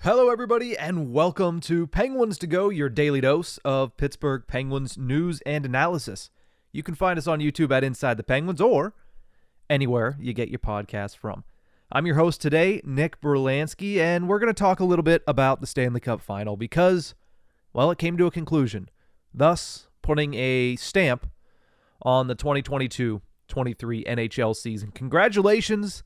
Hello, everybody, and welcome to Penguins to Go, your daily dose of Pittsburgh Penguins news and analysis. You can find us on YouTube at Inside the Penguins or anywhere you get your podcasts from. I'm your host today, Nick Brlansky, and we're going to talk a little bit about the Stanley Cup Final because, well, it came to a conclusion, thus putting a stamp on the 2022-23 NHL season. Congratulations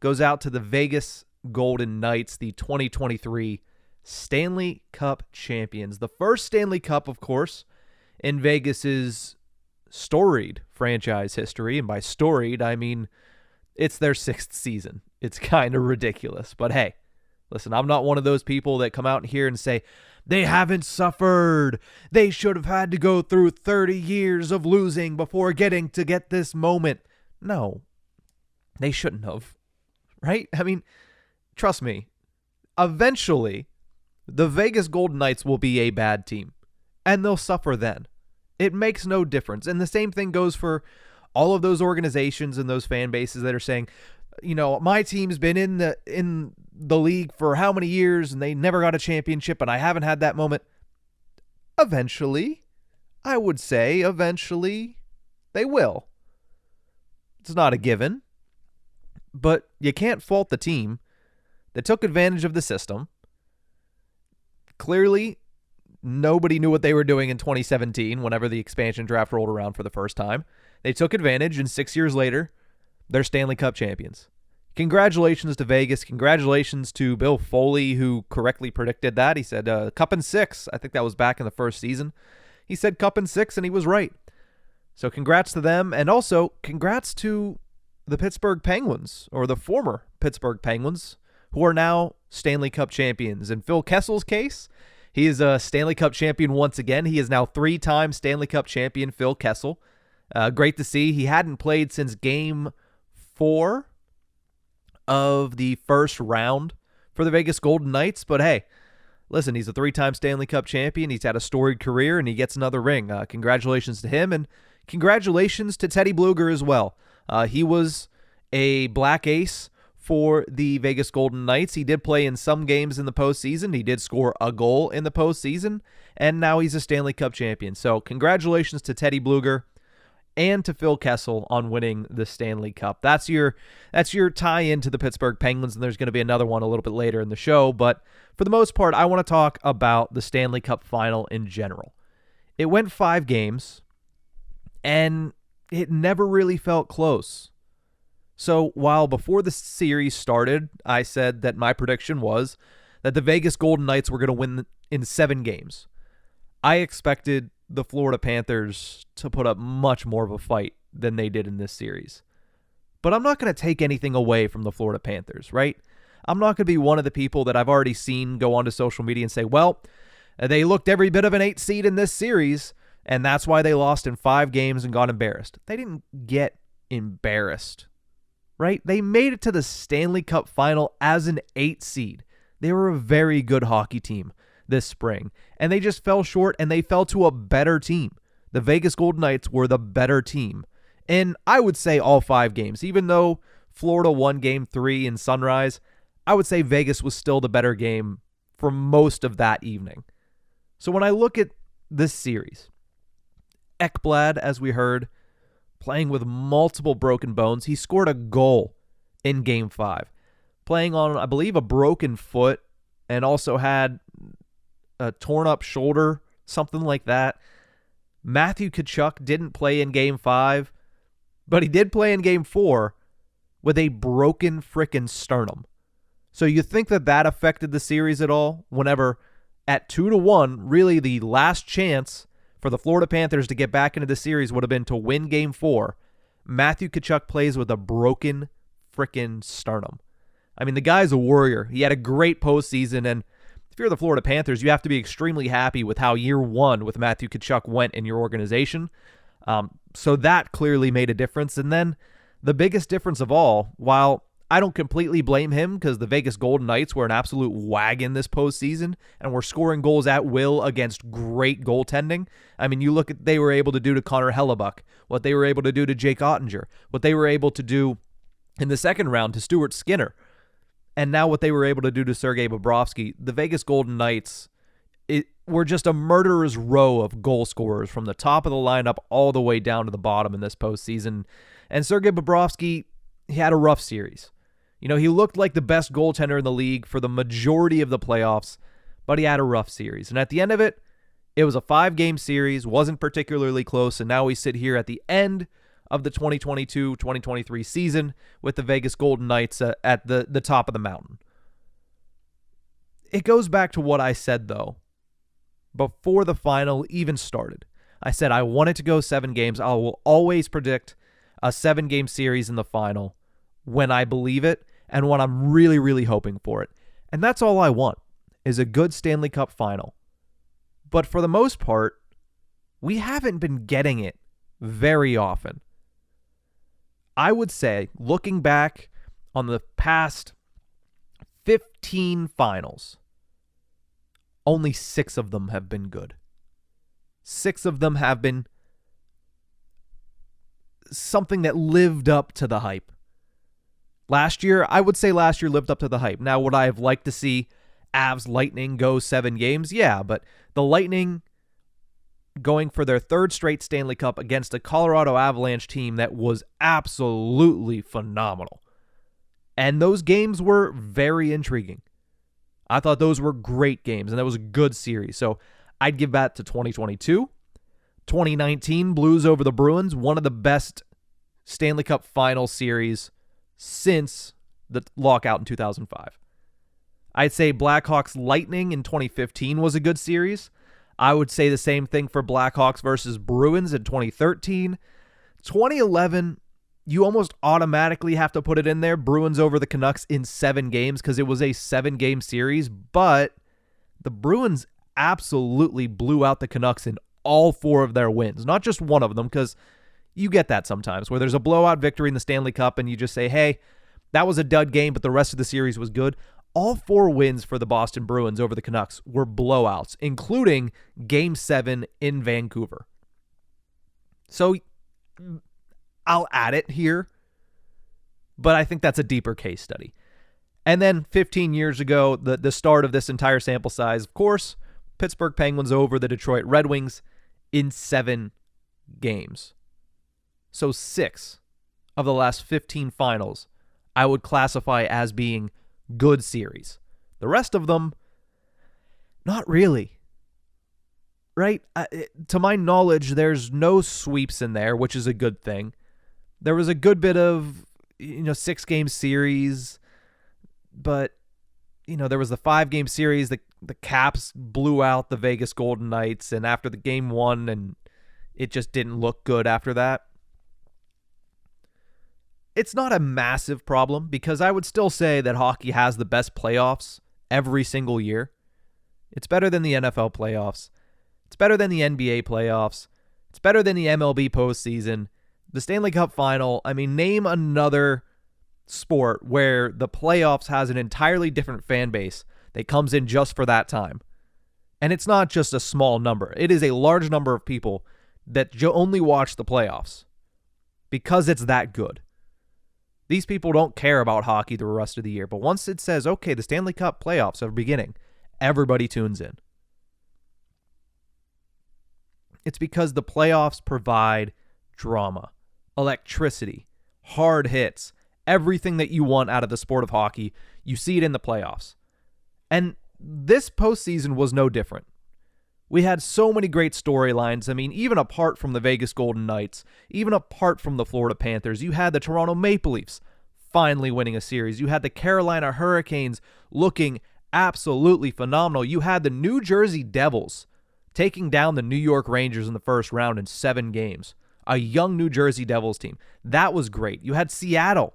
goes out to the Vegas Golden Knights, the 2023 Stanley Cup champions. The first Stanley Cup, of course, in Vegas's storied franchise history. And by storied, I mean it's their sixth season. It's kind of ridiculous. But hey, listen, I'm not one of those people that come out here and say, they haven't suffered. They should have had to go through 30 years of losing before getting to get this moment. No, they shouldn't have. Right? I mean, trust me, eventually, the Vegas Golden Knights will be a bad team, and they'll suffer then. It makes no difference. And the same thing goes for all of those organizations and those fan bases that are saying, you know, my team's been in the league for how many years, and they never got a championship, and I haven't had that moment. Eventually, I would say eventually, they will. It's not a given. But you can't fault the team that took advantage of the system. Clearly, nobody knew what they were doing in 2017 whenever the expansion draft rolled around for the first time. They took advantage, and 6 years later, they're Stanley Cup champions. Congratulations to Vegas. Congratulations to Bill Foley, who correctly predicted that. He said Cup in 6. I think that was back in the first season. He said Cup in 6, and he was right. So congrats to them, and also congrats to the Pittsburgh Penguins, or the former Pittsburgh Penguins, who are now Stanley Cup champions. In Phil Kessel's case, he is a Stanley Cup champion once again. He is now three-time Stanley Cup champion Phil Kessel. Great to see. He hadn't played since Game 4 of the first round for the Vegas Golden Knights. But hey, listen, he's a three-time Stanley Cup champion. He's had a storied career, and he gets another ring. Congratulations to him, and congratulations to Teddy Blueger as well. He was a black ace for the Vegas Golden Knights. He did play in some games in the postseason. He did score a goal in the postseason, and now he's a Stanley Cup champion. So congratulations to Teddy Blueger and to Phil Kessel on winning the Stanley Cup. That's your tie-in to the Pittsburgh Penguins, and there's going to be another one a little bit later in the show. But for the most part, I want to talk about the Stanley Cup Final in general. It went 5 games, and it never really felt close. So while before the series started, I said that my prediction was that the Vegas Golden Knights were going to win in 7 games, I expected the Florida Panthers to put up much more of a fight than they did in this series. But I'm not going to take anything away from the Florida Panthers, right? I'm not going to be one of the people that I've already seen go onto social media and say, well, they looked every bit of an 8 seed in this series, and that's why they lost in 5 games and got embarrassed. They didn't get embarrassed, right? They made it to the Stanley Cup Final as an 8 seed. They were a very good hockey team this spring, and they just fell short, and they fell to a better team. The Vegas Golden Knights were the better team. And I would say all 5 games, even though Florida won Game 3 in Sunrise, I would say Vegas was still the better game for most of that evening. So when I look at this series, Ekblad, as we heard, playing with multiple broken bones. He scored a goal in Game 5, playing on, I believe, a broken foot, and also had a torn-up shoulder, something like that. Matthew Tkachuk didn't play in Game 5, but he did play in Game 4 with a broken frickin' sternum. So you think that that affected the series at all? Whenever at 2-1, really the last chance for the Florida Panthers to get back into the series would have been to win Game 4. Matthew Tkachuk plays with a broken frickin' sternum. I mean, the guy's a warrior. He had a great postseason, and if you're the Florida Panthers, you have to be extremely happy with how year 1 with Matthew Tkachuk went in your organization. So that clearly made a difference. And then the biggest difference of all, while I don't completely blame him because the Vegas Golden Knights were an absolute wagon this postseason and were scoring goals at will against great goaltending. I mean, you look at what they were able to do to Connor Hellebuck, what they were able to do to Jake Ottinger, what they were able to do in the second round to Stuart Skinner. and now what they were able to do to Sergei Bobrovsky, the Vegas Golden Knights were just a murderer's row of goal scorers from the top of the lineup all the way down to the bottom in this postseason. And Sergei Bobrovsky, he had a rough series. You know, he looked like the best goaltender in the league for the majority of the playoffs, but he had a rough series. And at the end of it, it was a 5-game series, wasn't particularly close, and now we sit here at the end of the 2022-2023 season with the Vegas Golden Knights at the top of the mountain. It goes back to what I said, though, before the final even started. I said I want it to go 7 games. I will always predict a 7-game series in the final when I believe it and when I'm really, really hoping for it. And that's all I want, is a good Stanley Cup final. But for the most part, we haven't been getting it very often. I would say, looking back on the past 15 finals, only 6 of them have been good. 6 of them have been something that lived up to the hype. Last year, I would say last year lived up to the hype. Now, would I have liked to see Avs Lightning go 7 games? Yeah, but the Lightning going for their 3rd straight Stanley Cup against a Colorado Avalanche team that was absolutely phenomenal. And those games were very intriguing. I thought those were great games, and that was a good series. So I'd give that to 2022. 2019, Blues over the Bruins, one of the best Stanley Cup Final series since the lockout in 2005. I'd say Blackhawks Lightning in 2015 was a good series. I would say the same thing for Blackhawks versus Bruins in 2013. 2011, you almost automatically have to put it in there. Bruins over the Canucks in 7 games because it was a 7-game series, but the Bruins absolutely blew out the Canucks in all 4 of their wins, not just one of them, because you get that sometimes where there's a blowout victory in the Stanley Cup and you just say, hey, that was a dud game, but the rest of the series was good. All 4 wins for the Boston Bruins over the Canucks were blowouts, including Game 7 in Vancouver. So I'll add it here, but I think that's a deeper case study. And then 15 years ago, the start of this entire sample size, of course, Pittsburgh Penguins over the Detroit Red Wings in 7 games. So 6 of the last 15 finals I would classify as being good series. The rest of them, not really. Right? To my knowledge, there's no sweeps in there, which is a good thing. There was a good bit of, 6-game series, but, there was the 5-game series. The Caps blew out the Vegas Golden Knights, and after the game 1, and it just didn't look good after that. It's not a massive problem because I would still say that hockey has the best playoffs every single year. It's better than the NFL playoffs. It's better than the NBA playoffs. It's better than the MLB postseason. The Stanley Cup Final, name another sport where the playoffs has an entirely different fan base that comes in just for that time. And it's not just a small number. It is a large number of people that only watch the playoffs because it's that good. These people don't care about hockey the rest of the year, but once it says, okay, the Stanley Cup playoffs are beginning, everybody tunes in. It's because the playoffs provide drama, electricity, hard hits, everything that you want out of the sport of hockey. You see it in the playoffs. And this postseason was no different. We had so many great storylines. Even apart from the Vegas Golden Knights, even apart from the Florida Panthers, you had the Toronto Maple Leafs finally winning a series. You had the Carolina Hurricanes looking absolutely phenomenal. You had the New Jersey Devils taking down the New York Rangers in the first round in 7 games. A young New Jersey Devils team. That was great. You had Seattle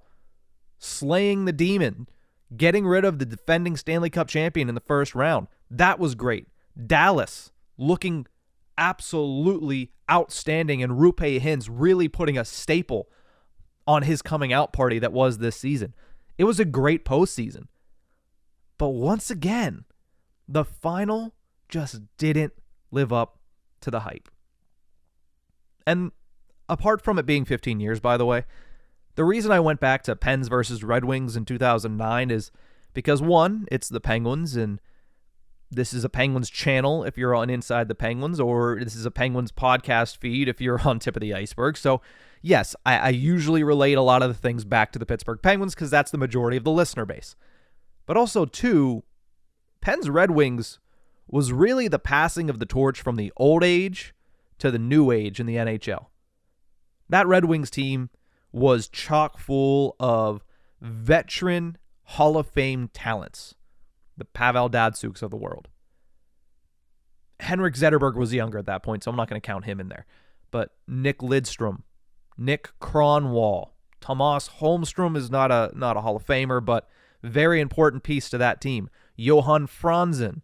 slaying the Demon, getting rid of the defending Stanley Cup champion in the first round. That was great. Dallas looking absolutely outstanding, and Roope Hintz really putting a staple on his coming out party that was this season. It was a great postseason. But once again, the final just didn't live up to the hype. And apart from it being 15 years, by the way, the reason I went back to Pens versus Red Wings in 2009 is Because one, it's the Penguins, and this is a Penguins channel if you're on Inside the Penguins, or this is a Penguins podcast feed if you're on Tip of the Ice-Burgh. So yes, I usually relate a lot of the things back to the Pittsburgh Penguins because that's the majority of the listener base. But also, two, Pens Red Wings was really the passing of the torch from the old age to the new age in the NHL. That Red Wings team was chock full of veteran Hall of Fame talents, the Pavel Datsyuks of the world. Henrik Zetterberg was younger at that point, so I'm not going to count him in there. But Nick Lidstrom, Nick Kronwall, Tomas Holmstrom is not a Hall of Famer, but very important piece to that team. Johan Franzen,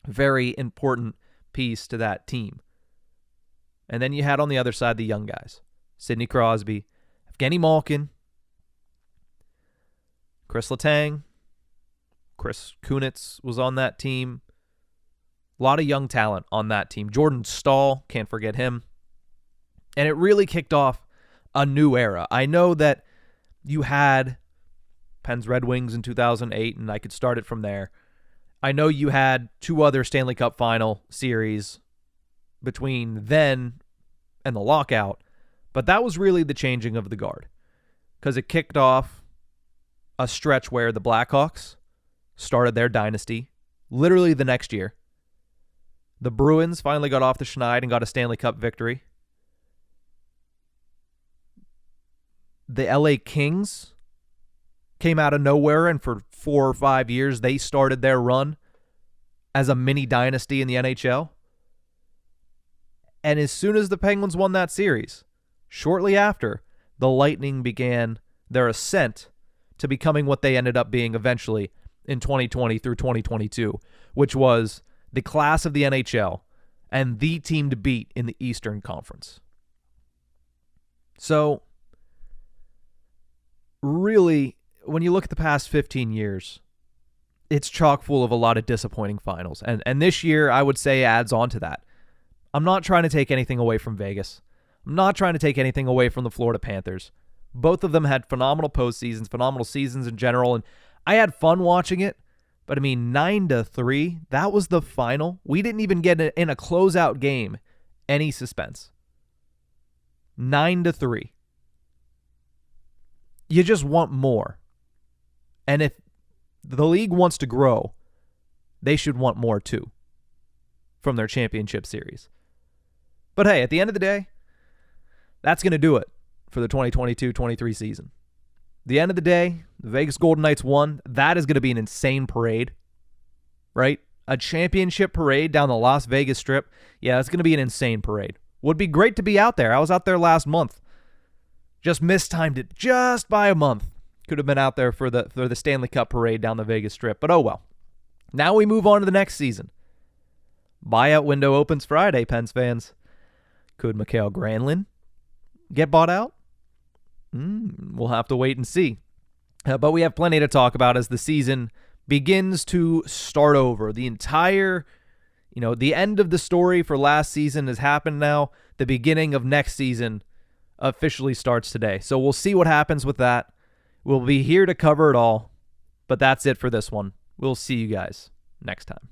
very important piece to that team. And then you had on the other side the young guys. Sidney Crosby, Evgeny Malkin, Chris Letang, Chris Kunitz was on that team. A lot of young talent on that team. Jordan Stahl, can't forget him. And it really kicked off a new era. I know that you had Pens Red Wings in 2008, and I could start it from there. I know you had two other Stanley Cup Final series between then and the lockout, but that was really the changing of the guard because it kicked off a stretch where the Blackhawks started their dynasty literally the next year. The Bruins finally got off the schneid and got a Stanley Cup victory. The LA Kings came out of nowhere, and for 4 or 5 years, they started their run as a mini dynasty in the NHL. And as soon as the Penguins won that series, shortly after, the Lightning began their ascent to becoming what they ended up being eventually in 2020 through 2022, which was the class of the NHL and the team to beat in the Eastern Conference. So, really, when you look at the past 15 years, it's chock full of a lot of disappointing finals. And this year, I would say, adds on to that. I'm not trying to take anything away from Vegas. I'm not trying to take anything away from the Florida Panthers. Both of them had phenomenal postseasons, phenomenal seasons in general, and I had fun watching it. But, I mean, 9-3, that was the final. We didn't even get in a closeout game any suspense. 9-3. You just want more. And if the league wants to grow, they should want more too from their championship series. But hey, at the end of the day, that's going to do it for the 2022-23 season. The end of the day, the Vegas Golden Knights won. That is going to be an insane parade, right? A championship parade down the Las Vegas Strip. Yeah, it's going to be an insane parade. Would be great to be out there. I was out there last month. Just mistimed it just by a month. Could have been out there for the Stanley Cup parade down the Vegas Strip, but oh well. Now we move on to the next season. Buyout window opens Friday, Pens fans. Could Mikael Granlund get bought out? We'll have to wait and see. But we have plenty to talk about as the season begins to start over. The entire, the end of the story for last season has happened now. The beginning of next season officially starts today. So we'll see what happens with that. We'll be here to cover it all. But that's it for this one. We'll see you guys next time.